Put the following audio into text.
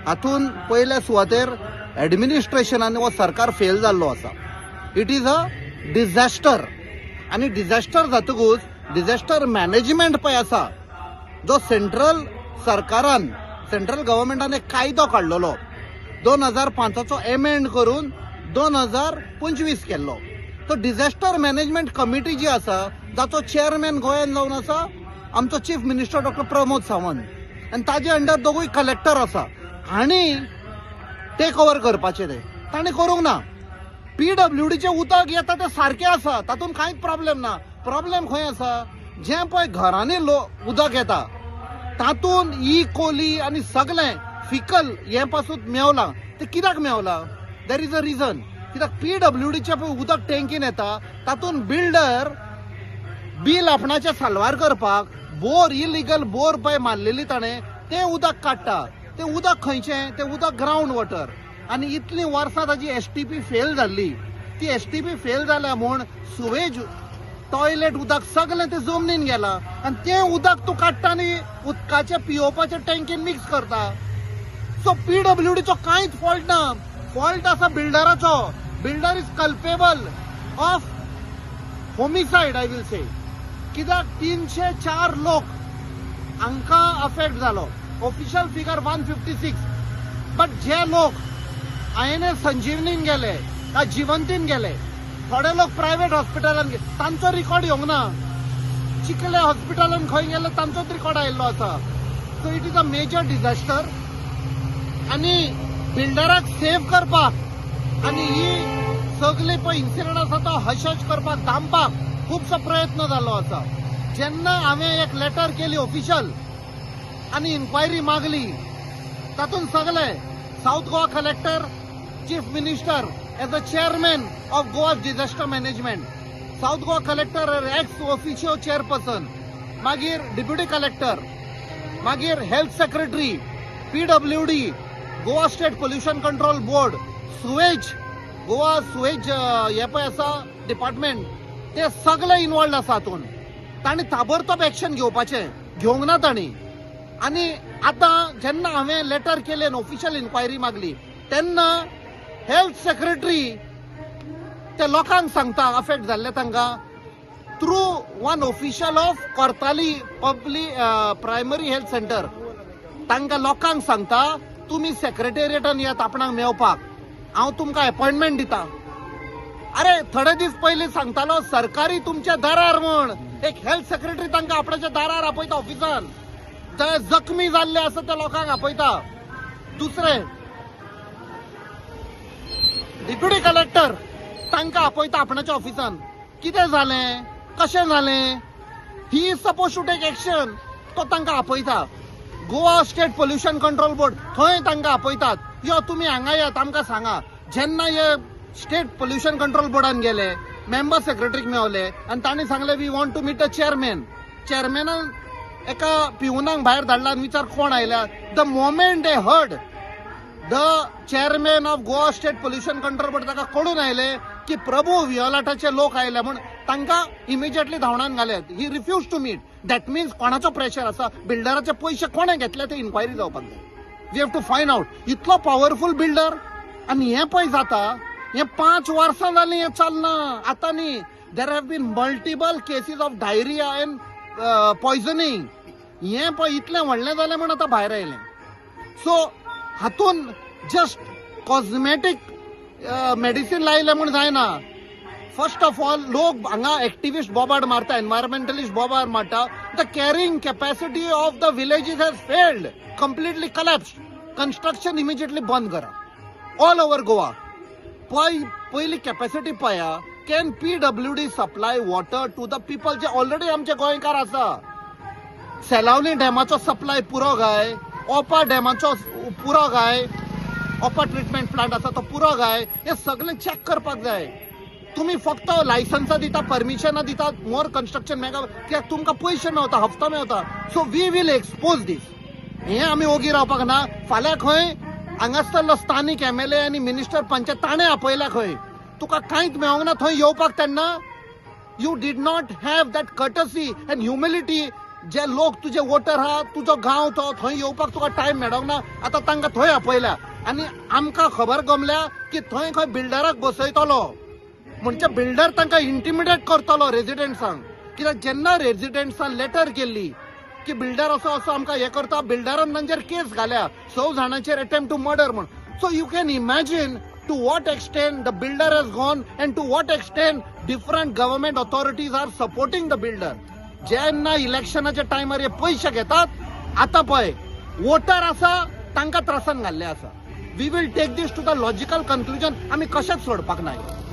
हातून पयल्या सुवातेर ॲडमिनिस्ट्रेशनान वो सरकार फेल जाल्लो आसा. It is a disaster. आणि डिझॅस्टर जातकूच डिझॅस्टर मॅनेजमेंट पळय आसा जो सेंट्रल सरकारान सेंट्रल गव्हर्मेंटान एक कायदो काडलेलो 2005चो एमेंड करून 2025 केल्लो. तो डिझॅस्टर मॅनेजमेंट कमिटी जी आसा जाचो चेअरमॅन गोंयान जावन आसा आमचो chief minister doctor Pramod Sawant आनी ताजे अंडर दोगूय कलेक्टर आसा. हांणी टेक ओव्हर करपाचें ताणें करूंक ना. PWDचें उदक येता तें सारकें आसा, तातूंत कांयच प्रॉब्लेम ना. प्रॉब्लेम खंय आसा, जें पळय घरांनी उदक येता तातूंत कोली आनी सगळें फिकल हें पासून मेवलां. तें कित्याक मेवलां? There is a reason. कित्याक PWDचें पळय उदक टँकीन येता तातूंत बिल्डर बील आपणाचें साल्वार करपाक बोर इलिगल बोर पळय मारलेली ताणें तें उदक काडटा. तें उदक खंयचें? तें उदक ग्रावंड वॉटर. आनी इतलीं वर्सां ताजी STP फेल जाल्ली. ती STP फेल जाल्या म्हूण सुवेज टॉयलेट उदक सगळें तें जमनीन गेलां आनी तें उदक तूं काडटा आनी उदकाचें पियोवपाचें टँकीन मिक्स करता. सो PWDचो कांयच फॉल्ट ना. फॉल्ट आसा बिल्डराचो. Builder is culpable of homicide I will say. कित्याक 304 लोक हांकां अफेक्ट जालो. Official figure 156. बट जे लोक INS संजीवनीन गेले काय जिवंतीन गेले, थोडे लोक प्रायव्हेट हॉस्पिटलान गेले, तांचो रिकॉर्ड येवंक ना. चिखले हॉस्पिटलान खंय गेले तांचोच रिकॉर्ड आयिल्लो आसा. So it is a major disaster. आनी बिल्डराक सेव्ह करपाक आनी ही सगळी पळय इन्सिडंट आसा तो हश करपाक थांबपाक खुबसो प्रयत्न जाल्लो आसा. जेन्ना हांवें एक लेटर केली ऑफिशियल आनी इन्क्वायरी मागली तातूंत सगळे south Goa collector, chief minister as a chairman of Goa disaster management, south Goa collector ex officio chairperson, मागीर डेप्युटी कलेक्टर, मागीर health secretary, PWD, Goa state pollution control board, Goa sewage हे पळय आसा डिपार्टमेंट, ते सगळे इन्वॉल्ड आसा हातून. तांणी ताबडतोब एक्शन घेवंक ना तांणी. आनी आतां जेन्ना हांवें लेटर केलें ऑफिशियल इन्क्वायरी मागली तेन्ना हेल्थ सेक्रेटरी ते लोकांक सांगता अफेक्ट जाल्ले तांकां थ्रू वन ऑफिशियल ऑफ कोर्ताली प्रायमरी हेल्थ सेंटर तांकां लोकांक सांगता तुमी सेक्रेटेरिएटान येत आपणाक मेवपाक, हांव तुमकां अपॉइंटमेंट दिता. अरे थोडे दीस पयलीं सांगतालो सरकारी तुमच्या दारार म्हूण. एक हेल्थ सेक्रेटरी तांकां आपणाच्या दारार आपयता ऑफिसान. थंय जखमी जाल्ले आसा त्या लोकांक आपयता. दुसरे डेप्युटी कलेक्टर तांकां आपयता आपणाच्या ऑफिसान. कितें जालें, कशें जालें, he is suppose to take action. तो तांकां आपयता. Goa state pollution control board थंय तांकां आपयतात. यो तुमी हांगा येयात आमकां सांगा. जेन्ना हे स्टेट पोल्युशन कंट्रोल बोर्डान गेले, मेंबर सेक्रेटरीक मेवले आनी तांणी सांगलें we want to meet a chairman. चेअरमॅनान एका पिवनाक भायर धाडला आनी विचार कोण आयल्या. The moment they heard the chairman of Goa state pollution control board ताका कळून आयले की प्रभू वियोलाटाचे लोक आयले म्हूण तांकां इमिजिएटली धांवडावन घाल्यात. He refuse to meet. That means कोणाचो प्रेशर आसा. बिल्डराचे पयशे कोणे घेतले ते इन्क्वायरी जावपाक जाय. We have to find out. इतलो पॉवरफूल बिल्डर आनी हें पळय जाता. हें 5 वर्सां जालीं हें चलना. आतां न्ही there have been multiple cases of diarrhoea and poisoning. हें पळय इतलें व्हडलें जालें म्हूण आतां भायर आयलें. सो हातून जस्ट कॉस्मेटीक मेडिसीन लायलें म्हूण जायना. फर्स्ट ऑफ ऑल लोक हांगा एक्टिविस्ट बोबाड मारता, एनवायरमेंटलिस्ट बोबाड मारता. The carrying capacity of the villages has failed, completely collapsed. Construction immediately बंद करा ऑल ओव्हर गोवा. पयली कॅपॅसिटी पळया. Can PWD supply water to the people जे ऑलरेडी आमचे गोंयकार आसा. सेलावली डॅमाचो सप्लाय पुरो गाय, ओपा डॅमाचो पुरो गाय, ओपा ट्रिटमेंट प्लांट आसा तो पुरो गाय. हे सगळें चॅक करपाक जाय. तुम्ही फक्त लायसन्सां दिता, परमिशनां दिता, मोर कन्स्ट्रक्शन मेगा कित्याक तुमकां पयशे मेवता, हप्तो मेवता. So we will expose this. हें आमी ओगी रावपाक ना. फाल्यां खंय हांगासरलो स्थानीक MLA आनी मिनिस्टर पंचायत ताणें आपयल्या खंय. तुका कांयच मेळोंक ना थंय येवपाक. तेन्ना you did not have that courtesy and humility जे लोक तुझे वोटर आहा तुजो गांव तो थंय येवपाक तुका टायम मेळोंक ना आतां तांकां थंय आपयल्या आनी आमकां खबर गमल्या की थंय खंय बिल्डराक बसयतलो म्हणजे बिल्डर तांकां इंटिमिडेट करतलो रेजिडेंट्सांक कित्याक जेन्ना रेजिडेंट्सान लेटर केल्ली की बिल्डर असो असो आमकां हे करता बिल्डरान तांचेर केस घाल्या 6 जाणांचेर अटेम्प्ट टू मर्डर म्हण so you can imagine to what extent the builder has gone and to what extent different government authorities are supporting the builder. जेन्ना इलेक्शनाच्या टायमार हे पैसे घेतात आता पळय वोटर आसा तांकां त्रासान घाल्ले आसा we will take this to the logical conclusion आमी कशेंच सोडपाक नाही